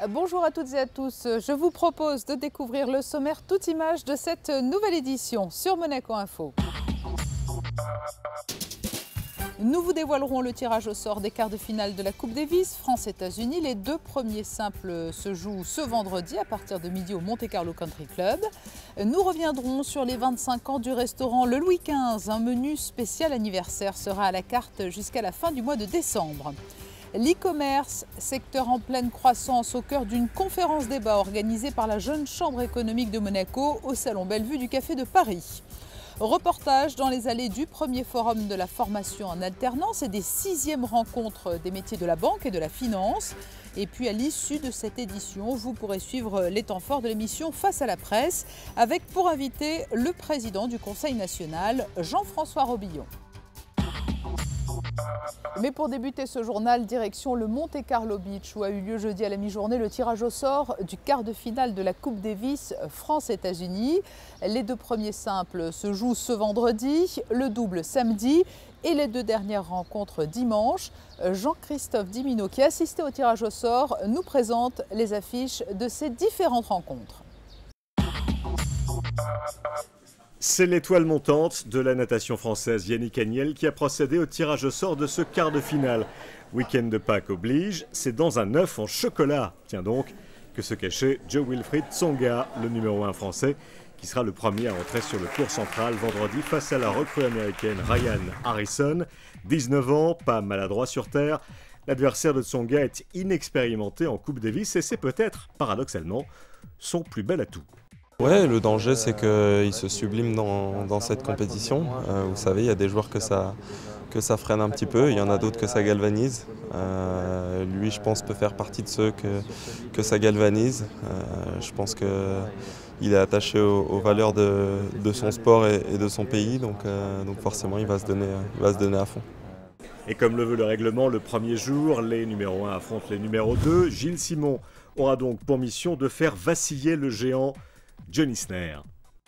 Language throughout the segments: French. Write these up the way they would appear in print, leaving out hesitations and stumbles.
Bonjour à toutes et à tous, je vous propose de découvrir le sommaire toute image de cette nouvelle édition sur Monaco Info. Nous vous dévoilerons le tirage au sort des quarts de finale de la Coupe Davis France-États-Unis. Les deux premiers simples se jouent ce vendredi à partir de midi au Monte Carlo Country Club. Nous reviendrons sur les 25 ans du restaurant Le Louis XV. Un menu spécial anniversaire sera à la carte jusqu'à la fin du mois de décembre. L'e-commerce, secteur en pleine croissance au cœur d'une conférence débat organisée par la Jeune Chambre économique de Monaco au Salon Bellevue du Café de Paris. Reportage dans les allées du premier forum de la formation en alternance et des 6e rencontres des métiers de la banque et de la finance. Et puis à l'issue de cette édition, vous pourrez suivre les temps forts de l'émission Face à la presse avec pour invité le président du Conseil national, Jean-François Robillon. Mais pour débuter ce journal, direction le Monte Carlo Beach où a eu lieu jeudi à la mi-journée le tirage au sort du quart de finale de la Coupe Davis France-États-Unis. Les deux premiers simples se jouent ce vendredi, le double samedi et les deux dernières rencontres dimanche. Jean-Christophe Dimino, qui assistait au tirage au sort, nous présente les affiches de ces différentes rencontres. C'est l'étoile montante de la natation française Yannick Agnel qui a procédé au tirage au sort de ce quart de finale. Week-end de Pâques oblige, c'est dans un œuf en chocolat, tiens donc, que se cachait Jo-Wilfried Tsonga, le numéro 1 français, qui sera le premier à entrer sur le court central vendredi face à la recrue américaine Ryan Harrison. 19 ans, pas maladroit sur terre, l'adversaire de Tsonga est inexpérimenté en Coupe Davis et c'est peut-être, paradoxalement, son plus bel atout. Ouais, le danger c'est qu'il se sublime dans cette compétition. Vous savez, il y a des joueurs que ça freine un petit peu, il y en a d'autres que ça galvanise. Lui, je pense, peut faire partie de ceux que ça galvanise. Je pense qu'il est attaché aux valeurs de son sport et de son pays, donc forcément il va se donner à fond. Et comme le veut le règlement, le premier jour, les numéros 1 affrontent les numéros 2. Gilles Simon aura donc pour mission de faire vaciller le géant John Isner.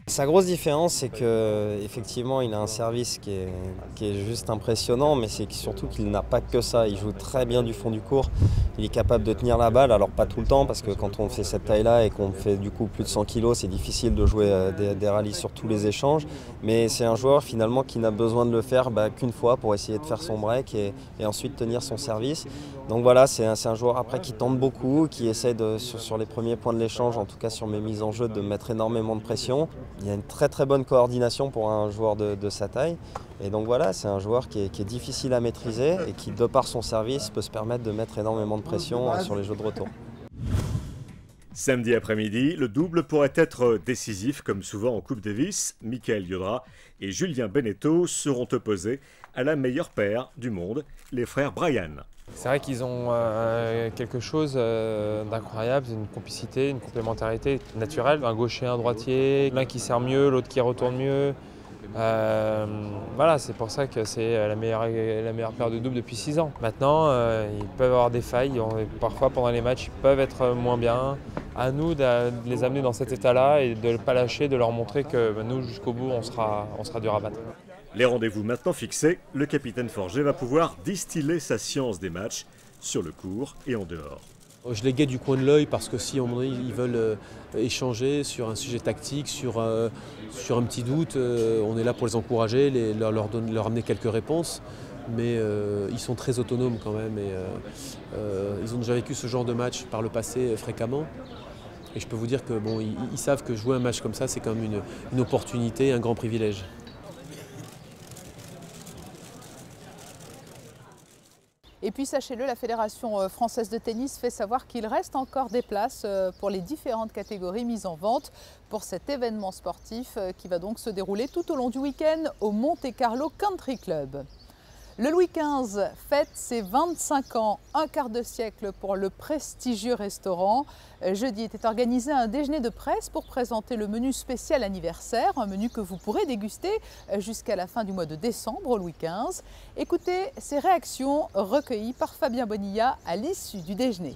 Sa grosse différence, c'est qu'effectivement, il a un service qui est juste impressionnant, mais c'est surtout qu'il n'a pas que ça. Il joue très bien du fond du court. Il est capable de tenir la balle, alors pas tout le temps, parce que quand on fait cette taille-là et qu'on fait du coup plus de 100 kg, c'est difficile de jouer des rallyes sur tous les échanges. Mais c'est un joueur finalement qui n'a besoin de le faire qu'une fois pour essayer de faire son break et ensuite tenir son service. Donc voilà, c'est un joueur après qui tente beaucoup, qui essaie sur les premiers points de l'échange, en tout cas sur mes mises en jeu, de mettre énormément de pression. Il y a une très très bonne coordination pour un joueur de sa taille. Et donc voilà, c'est un joueur qui est difficile à maîtriser et qui, de par son service, peut se permettre de mettre énormément de pression sur les jeux de retour. Samedi après-midi, le double pourrait être décisif comme souvent en Coupe Davis. Michael Yodra et Julien Beneteau seront opposés à la meilleure paire du monde, les frères Bryan. C'est vrai qu'ils ont quelque chose d'incroyable, une complicité, une complémentarité naturelle. Un gaucher, un droitier, l'un qui sert mieux, l'autre qui retourne mieux. Voilà, c'est pour ça que c'est la meilleure paire de double depuis 6 ans. Maintenant, ils peuvent avoir des failles, parfois pendant les matchs, ils peuvent être moins bien. À nous de les amener dans cet état-là et de ne pas lâcher, de leur montrer que nous, jusqu'au bout, on sera dur à battre. Les rendez-vous maintenant fixés, le capitaine Forger va pouvoir distiller sa science des matchs sur le court et en dehors. Je les guette du coin de l'œil parce que si à un moment donné ils veulent échanger sur un sujet tactique, sur un petit doute, on est là pour les encourager, leur amener quelques réponses. Mais ils sont très autonomes quand même et ils ont déjà vécu ce genre de match par le passé fréquemment. Et je peux vous dire que ils savent que jouer un match comme ça, c'est quand même une opportunité, un grand privilège. Et puis sachez-le, la Fédération française de tennis fait savoir qu'il reste encore des places pour les différentes catégories mises en vente pour cet événement sportif qui va donc se dérouler tout au long du week-end au Monte Carlo Country Club. Le Louis XV fête ses 25 ans, un quart de siècle pour le prestigieux restaurant. Jeudi était organisé un déjeuner de presse pour présenter le menu spécial anniversaire, un menu que vous pourrez déguster jusqu'à la fin du mois de décembre au Louis XV. Écoutez ces réactions recueillies par Fabien Bonilla à l'issue du déjeuner.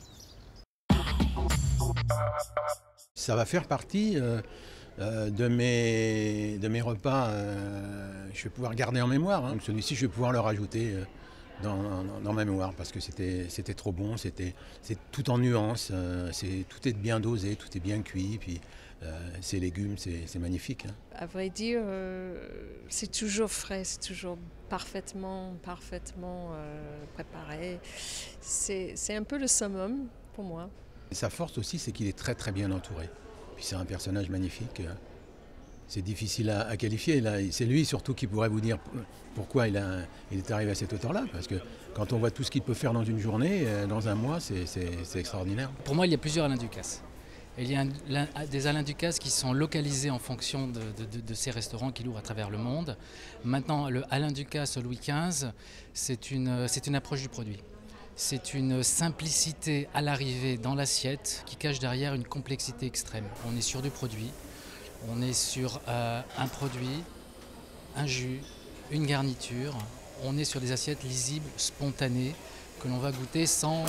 Ça va faire partie de mes repas, je vais pouvoir garder en mémoire. Donc celui-ci, je vais pouvoir le rajouter dans ma mémoire parce que c'était trop bon, c'est tout en nuances, tout est bien dosé, tout est bien cuit, puis ces légumes, c'est magnifique. Hein. À vrai dire, c'est toujours frais, c'est toujours parfaitement préparé. C'est un peu le summum pour moi. Sa force aussi, c'est qu'il est très très bien entouré. Puis c'est un personnage magnifique. C'est difficile à qualifier. C'est lui surtout qui pourrait vous dire pourquoi il est arrivé à cette hauteur-là. Parce que quand on voit tout ce qu'il peut faire dans une journée, dans un mois, c'est extraordinaire. Pour moi, il y a plusieurs Alain Ducasse. Il y a des Alain Ducasse qui sont localisés en fonction de ces restaurants qu'il ouvre à travers le monde. Maintenant, le Alain Ducasse au Louis XV, c'est une approche du produit. C'est une simplicité à l'arrivée dans l'assiette qui cache derrière une complexité extrême. On est sur du produit, on est sur un produit, un jus, une garniture. On est sur des assiettes lisibles, spontanées, que l'on va goûter sans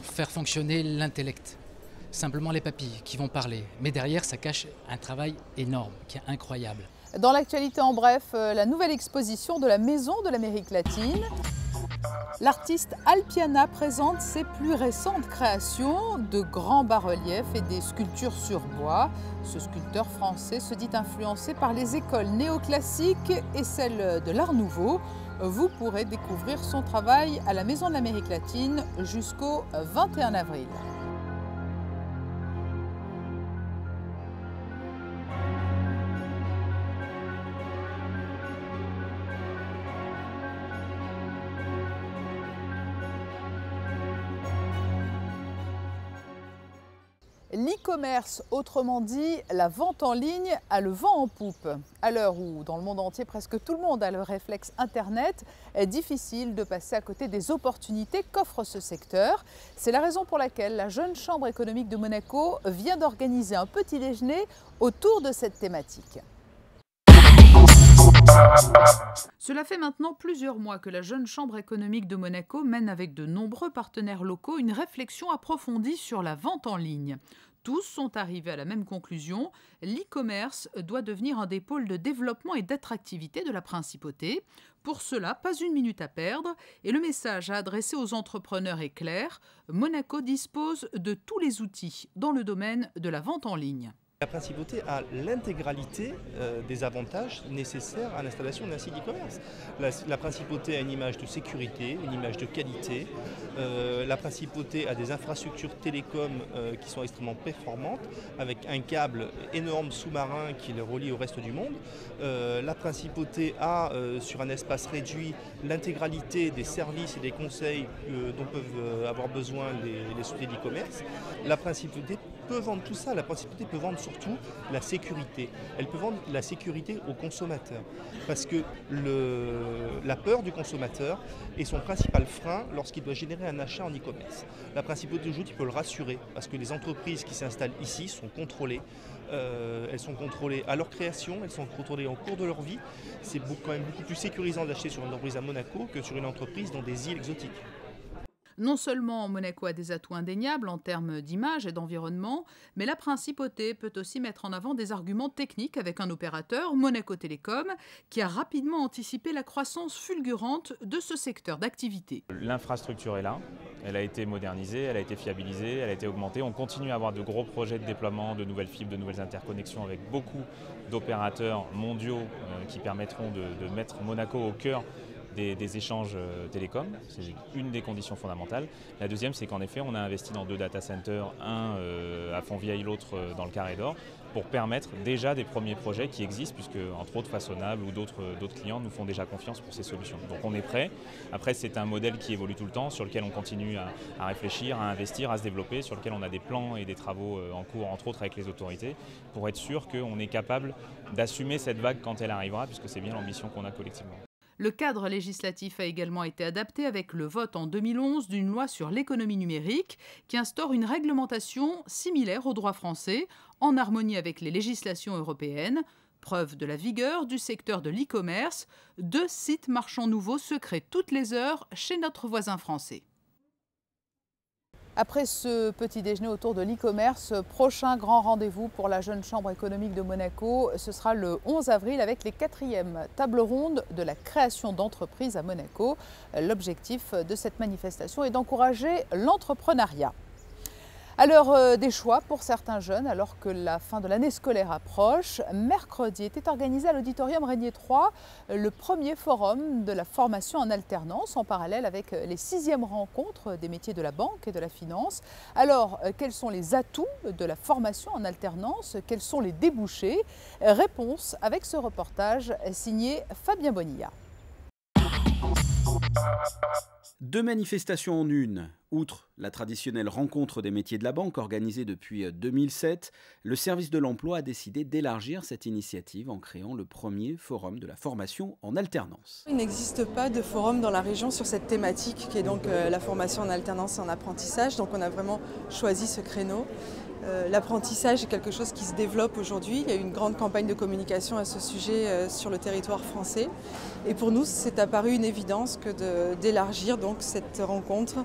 faire fonctionner l'intellect. Simplement les papilles qui vont parler. Mais derrière, ça cache un travail énorme, qui est incroyable. Dans l'actualité en bref, la nouvelle exposition de la Maison de l'Amérique latine. L'artiste Alpiana présente ses plus récentes créations de grands bas-reliefs et des sculptures sur bois. Ce sculpteur français se dit influencé par les écoles néoclassiques et celles de l'Art Nouveau. Vous pourrez découvrir son travail à la Maison de l'Amérique latine jusqu'au 21 avril. L'e-commerce, autrement dit la vente en ligne, a le vent en poupe. À l'heure où, dans le monde entier, presque tout le monde a le réflexe Internet, est difficile de passer à côté des opportunités qu'offre ce secteur. C'est la raison pour laquelle la Jeune Chambre économique de Monaco vient d'organiser un petit déjeuner autour de cette thématique. Cela fait maintenant plusieurs mois que la Jeune Chambre économique de Monaco mène avec de nombreux partenaires locaux une réflexion approfondie sur la vente en ligne. Tous sont arrivés à la même conclusion, l'e-commerce doit devenir un des pôles de développement et d'attractivité de la principauté. Pour cela, pas une minute à perdre et le message à adresser aux entrepreneurs est clair, Monaco dispose de tous les outils dans le domaine de la vente en ligne. La principauté a l'intégralité des avantages nécessaires à l'installation d'un site e-commerce. La principauté a une image de sécurité, une image de qualité. La principauté a des infrastructures télécom qui sont extrêmement performantes, avec un câble énorme sous-marin qui le relie au reste du monde. La principauté a, sur un espace réduit, l'intégralité des services et des conseils dont peuvent avoir besoin les sociétés d'e-commerce. La principauté peut vendre tout ça, la principauté peut vendre surtout la sécurité. Elle peut vendre la sécurité aux consommateurs. Parce que la peur du consommateur est son principal frein lorsqu'il doit générer un achat en e-commerce. La principauté aujourd'hui peut le rassurer parce que les entreprises qui s'installent ici sont contrôlées. Elles sont contrôlées à leur création, elles sont contrôlées en cours de leur vie. C'est quand même beaucoup plus sécurisant d'acheter sur une entreprise à Monaco que sur une entreprise dans des îles exotiques. Non seulement Monaco a des atouts indéniables en termes d'image et d'environnement, mais la principauté peut aussi mettre en avant des arguments techniques avec un opérateur, Monaco Télécom, qui a rapidement anticipé la croissance fulgurante de ce secteur d'activité. L'infrastructure est là, elle a été modernisée, elle a été fiabilisée, elle a été augmentée. On continue à avoir de gros projets de déploiement, de nouvelles fibres, de nouvelles interconnexions avec beaucoup d'opérateurs mondiaux qui permettront de mettre Monaco au cœur des échanges télécoms, c'est une des conditions fondamentales. La deuxième, c'est qu'en effet, on a investi dans 2 data centers, un à Fontvieille, l'autre dans le Carré d'Or, pour permettre déjà des premiers projets qui existent, puisque entre autres Façonnable ou d'autres clients nous font déjà confiance pour ces solutions. Donc on est prêt. Après, c'est un modèle qui évolue tout le temps, sur lequel on continue à réfléchir, à investir, à se développer, sur lequel on a des plans et des travaux en cours, entre autres avec les autorités, pour être sûr qu'on est capable d'assumer cette vague quand elle arrivera, puisque c'est bien l'ambition qu'on a collectivement. Le cadre législatif a également été adapté avec le vote en 2011 d'une loi sur l'économie numérique qui instaure une réglementation similaire au droit français, en harmonie avec les législations européennes. Preuve de la vigueur du secteur de l'e-commerce, 2 sites marchands nouveaux se créent toutes les heures chez notre voisin français. Après ce petit déjeuner autour de l'e-commerce, prochain grand rendez-vous pour la Jeune Chambre économique de Monaco, ce sera le 11 avril avec les 4e tables rondes de la création d'entreprises à Monaco. L'objectif de cette manifestation est d'encourager l'entrepreneuriat. À l'heure des choix pour certains jeunes, alors que la fin de l'année scolaire approche, mercredi était organisé à l'Auditorium Régnier 3 le premier forum de la formation en alternance, en parallèle avec les 6e rencontres des métiers de la banque et de la finance. Alors, quels sont les atouts de la formation en alternance? Quels sont les débouchés? Réponse avec ce reportage signé Fabien Bonilla. 2 manifestations en une. Outre la traditionnelle rencontre des métiers de la banque organisée depuis 2007, le service de l'emploi a décidé d'élargir cette initiative en créant le premier forum de la formation en alternance. Il n'existe pas de forum dans la région sur cette thématique qui est donc la formation en alternance et en apprentissage. Donc on a vraiment choisi ce créneau. L'apprentissage est quelque chose qui se développe aujourd'hui. Il y a eu une grande campagne de communication à ce sujet sur le territoire français. Et pour nous, c'est apparu une évidence que d'élargir donc cette rencontre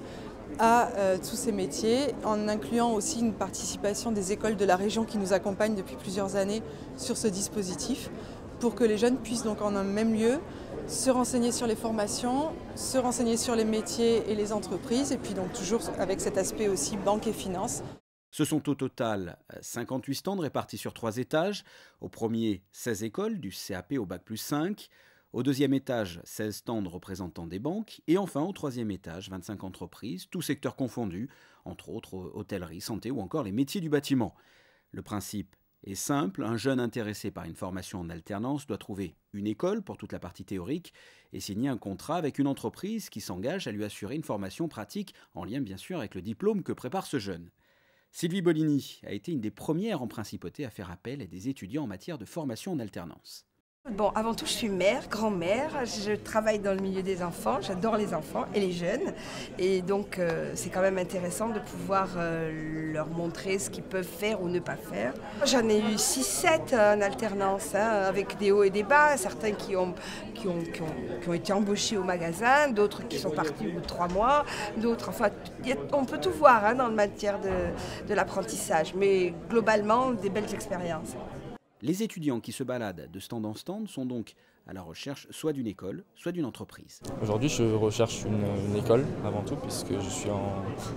à tous ces métiers, en incluant aussi une participation des écoles de la région qui nous accompagnent depuis plusieurs années sur ce dispositif, pour que les jeunes puissent donc en un même lieu se renseigner sur les formations, se renseigner sur les métiers et les entreprises, et puis donc toujours avec cet aspect aussi banque et finance. Ce sont au total 58 stands répartis sur 3 étages. Au premier, 16 écoles, du CAP au Bac+5. Au deuxième étage, 16 stands représentant des banques. Et enfin, au troisième étage, 25 entreprises, tous secteurs confondus, entre autres hôtellerie, santé ou encore les métiers du bâtiment. Le principe est simple, un jeune intéressé par une formation en alternance doit trouver une école pour toute la partie théorique et signer un contrat avec une entreprise qui s'engage à lui assurer une formation pratique en lien bien sûr avec le diplôme que prépare ce jeune. Sylvie Bollini a été une des premières en principauté à faire appel à des étudiants en matière de formation en alternance. Bon, avant tout, je suis mère, grand-mère, je travaille dans le milieu des enfants, j'adore les enfants et les jeunes. Et donc, c'est quand même intéressant de pouvoir leur montrer ce qu'ils peuvent faire ou ne pas faire. J'en ai eu 6-7 en alternance, avec des hauts et des bas, certains qui ont été embauchés au magasin, d'autres qui sont partis au bout de 3 mois, d'autres, enfin, on peut tout voir dans le matière de l'apprentissage, mais globalement, des belles expériences. Les étudiants qui se baladent de stand en stand sont donc à la recherche soit d'une école, soit d'une entreprise. Aujourd'hui, je recherche une école avant tout, puisque je suis en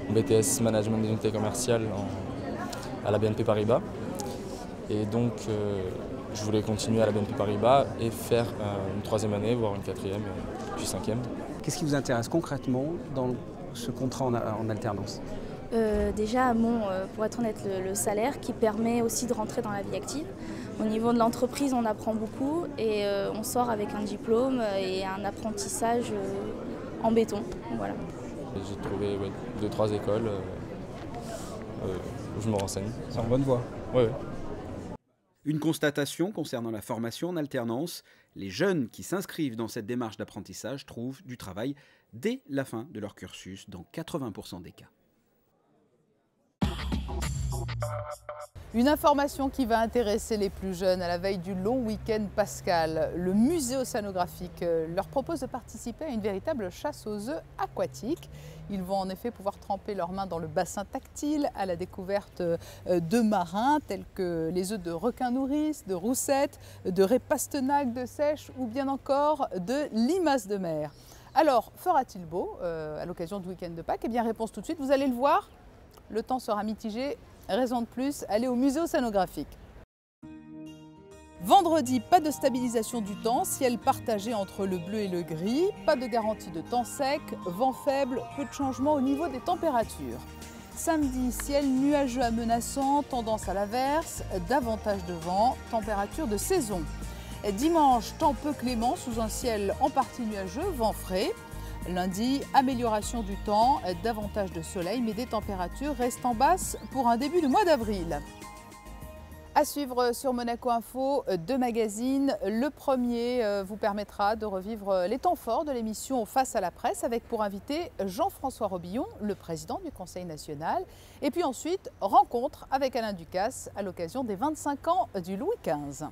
BTS Management des unités commerciales à la BNP Paribas. Et donc, je voulais continuer à la BNP Paribas et faire une 3e année, voire une 4e, puis 5e. Qu'est-ce qui vous intéresse concrètement dans ce contrat en alternance ? Déjà, pour être honnête, le salaire qui permet aussi de rentrer dans la vie active. Au niveau de l'entreprise, on apprend beaucoup et on sort avec un diplôme et un apprentissage en béton. Voilà. J'ai trouvé 2-3 écoles où je me renseigne. C'est en bonne voie. Oui. Une constatation concernant la formation en alternance, les jeunes qui s'inscrivent dans cette démarche d'apprentissage trouvent du travail dès la fin de leur cursus dans 80% des cas. Une information qui va intéresser les plus jeunes à la veille du long week-end pascal. Le musée océanographique leur propose de participer à une véritable chasse aux œufs aquatiques. Ils vont en effet pouvoir tremper leurs mains dans le bassin tactile à la découverte d'œufs marins tels que les œufs de requin nourrice, de roussette, de raie pastenaque de sèche ou bien encore de limaces de mer. Alors, fera-t-il beau à l'occasion du week-end de Pâques? Eh bien, réponse tout de suite, vous allez le voir, le temps sera mitigé. Raison de plus, allez au musée océanographique. Vendredi, pas de stabilisation du temps, ciel partagé entre le bleu et le gris, pas de garantie de temps sec, vent faible, peu de changement au niveau des températures. Samedi, ciel nuageux à menaçant, tendance à l'averse, davantage de vent, température de saison. Dimanche, temps peu clément sous un ciel en partie nuageux, vent frais. Lundi, amélioration du temps, davantage de soleil, mais des températures restant basses pour un début de mois d'avril. À suivre sur Monaco Info, 2 magazines. Le premier vous permettra de revivre les temps forts de l'émission Face à la presse avec pour invité Jean-François Robillon, le président du Conseil national. Et puis ensuite, rencontre avec Alain Ducasse à l'occasion des 25 ans du Louis XV.